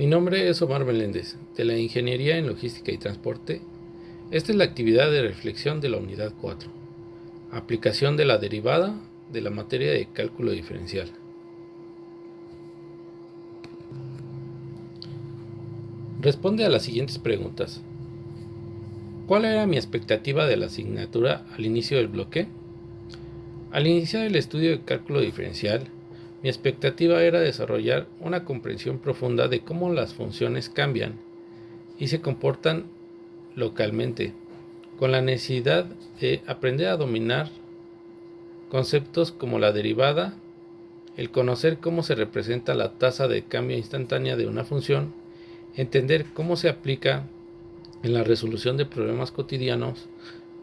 Mi nombre es Omar Meléndez, de la Ingeniería en Logística y Transporte. Esta es la actividad de reflexión de la Unidad 4, aplicación de la derivada de la materia de cálculo diferencial. Responde a las siguientes preguntas. ¿Cuál era mi expectativa de la asignatura al inicio del bloque? Al iniciar el estudio de cálculo diferencial, mi expectativa era desarrollar una comprensión profunda de cómo las funciones cambian y se comportan localmente, con la necesidad de aprender a dominar conceptos como la derivada, el conocer cómo se representa la tasa de cambio instantánea de una función, entender cómo se aplica en la resolución de problemas cotidianos,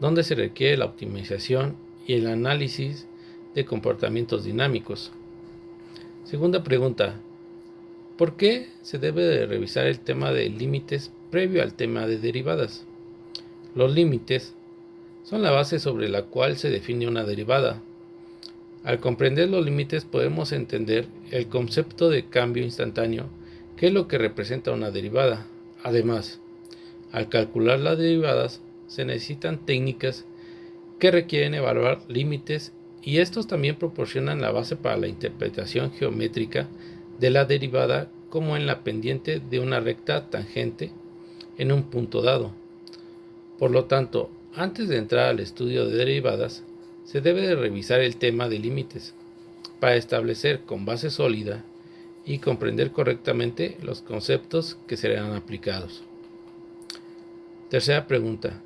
donde se requiere la optimización y el análisis de comportamientos dinámicos. Segunda pregunta: ¿por qué se debe de revisar el tema de límites previo al tema de derivadas? Los límites son la base sobre la cual se define una derivada. Al comprender los límites podemos entender el concepto de cambio instantáneo, que es lo que representa una derivada. Además, al calcular las derivadas se necesitan técnicas que requieren evaluar límites, y estos también proporcionan la base para la interpretación geométrica de la derivada, como en la pendiente de una recta tangente en un punto dado. Por lo tanto, antes de entrar al estudio de derivadas, se debe de revisar el tema de límites para establecer con base sólida y comprender correctamente los conceptos que serán aplicados. Tercera pregunta: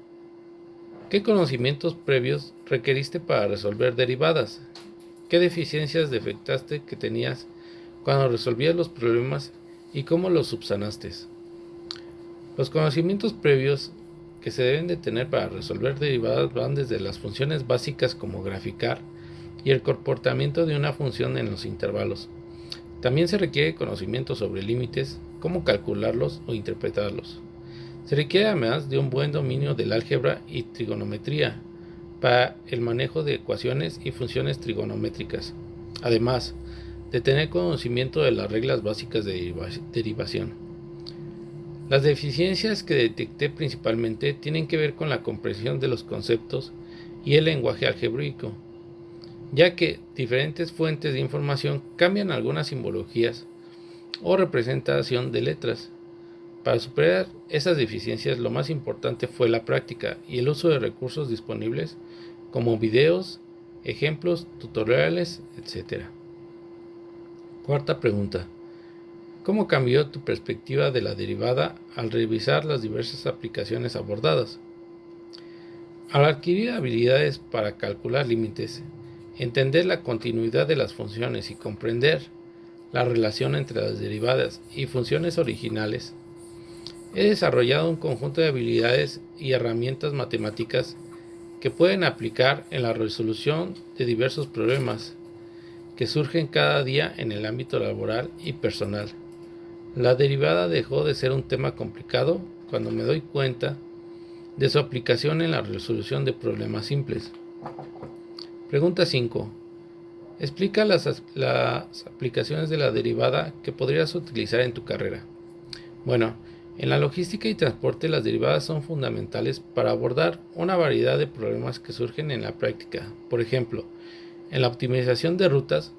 ¿qué conocimientos previos requeriste para resolver derivadas? ¿Qué deficiencias detectaste que tenías cuando resolvías los problemas y cómo los subsanaste? Los conocimientos previos que se deben de tener para resolver derivadas van desde las funciones básicas como graficar y el comportamiento de una función en los intervalos. También se requiere conocimiento sobre límites, cómo calcularlos o interpretarlos. Se requiere además de un buen dominio del álgebra y trigonometría para el manejo de ecuaciones y funciones trigonométricas, además de tener conocimiento de las reglas básicas de derivación. Las deficiencias que detecté principalmente tienen que ver con la comprensión de los conceptos y el lenguaje algebraico, ya que diferentes fuentes de información cambian algunas simbologías o representación de letras. Para superar esas deficiencias, lo más importante fue la práctica y el uso de recursos disponibles como videos, ejemplos, tutoriales, etc. Cuarta pregunta: ¿cómo cambió tu perspectiva de la derivada al revisar las diversas aplicaciones abordadas? Al adquirir habilidades para calcular límites, entender la continuidad de las funciones y comprender la relación entre las derivadas y funciones originales, he desarrollado un conjunto de habilidades y herramientas matemáticas que pueden aplicar en la resolución de diversos problemas que surgen cada día en el ámbito laboral y personal. La derivada dejó de ser un tema complicado cuando me doy cuenta de su aplicación en la resolución de problemas simples. Pregunta 5. Explica las aplicaciones de la derivada que podrías utilizar en tu carrera. Bueno, en la logística y transporte las derivadas son fundamentales para abordar una variedad de problemas que surgen en la práctica. Por ejemplo, en la optimización de rutas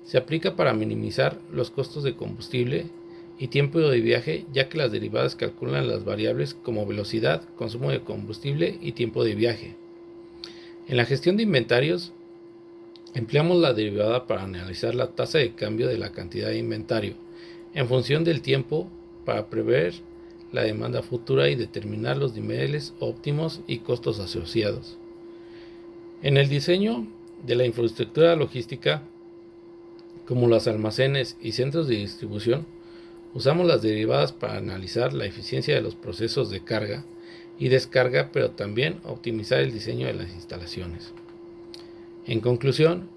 se aplica para minimizar los costos de combustible y tiempo de viaje, ya que las derivadas calculan las variables como velocidad, consumo de combustible y tiempo de viaje. En la gestión de inventarios, empleamos la derivada para analizar la tasa de cambio de la cantidad de inventario en función del tiempo para prever la demanda futura y determinar los niveles óptimos y costos asociados. En el diseño de la infraestructura logística, como los almacenes y centros de distribución, usamos las derivadas para analizar la eficiencia de los procesos de carga y descarga, pero también optimizar el diseño de las instalaciones. En conclusión,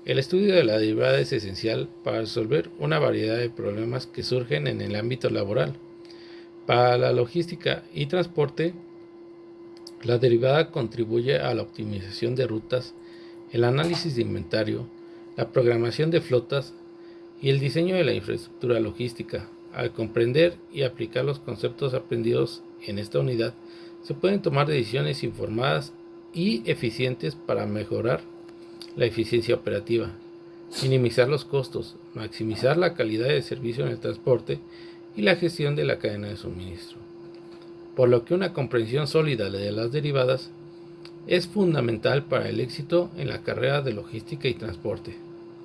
el estudio de la derivada es esencial para resolver una variedad de problemas que surgen en el ámbito laboral. Para la logística y transporte, la derivada contribuye a la optimización de rutas, el análisis de inventario, la programación de flotas y el diseño de la infraestructura logística. Al comprender y aplicar los conceptos aprendidos en esta unidad, se pueden tomar decisiones informadas y eficientes para mejorar la eficiencia operativa, minimizar los costos, maximizar la calidad de servicio en el transporte y la gestión de la cadena de suministro. Por lo que una comprensión sólida de las derivadas es fundamental para el éxito en la carrera de logística y transporte.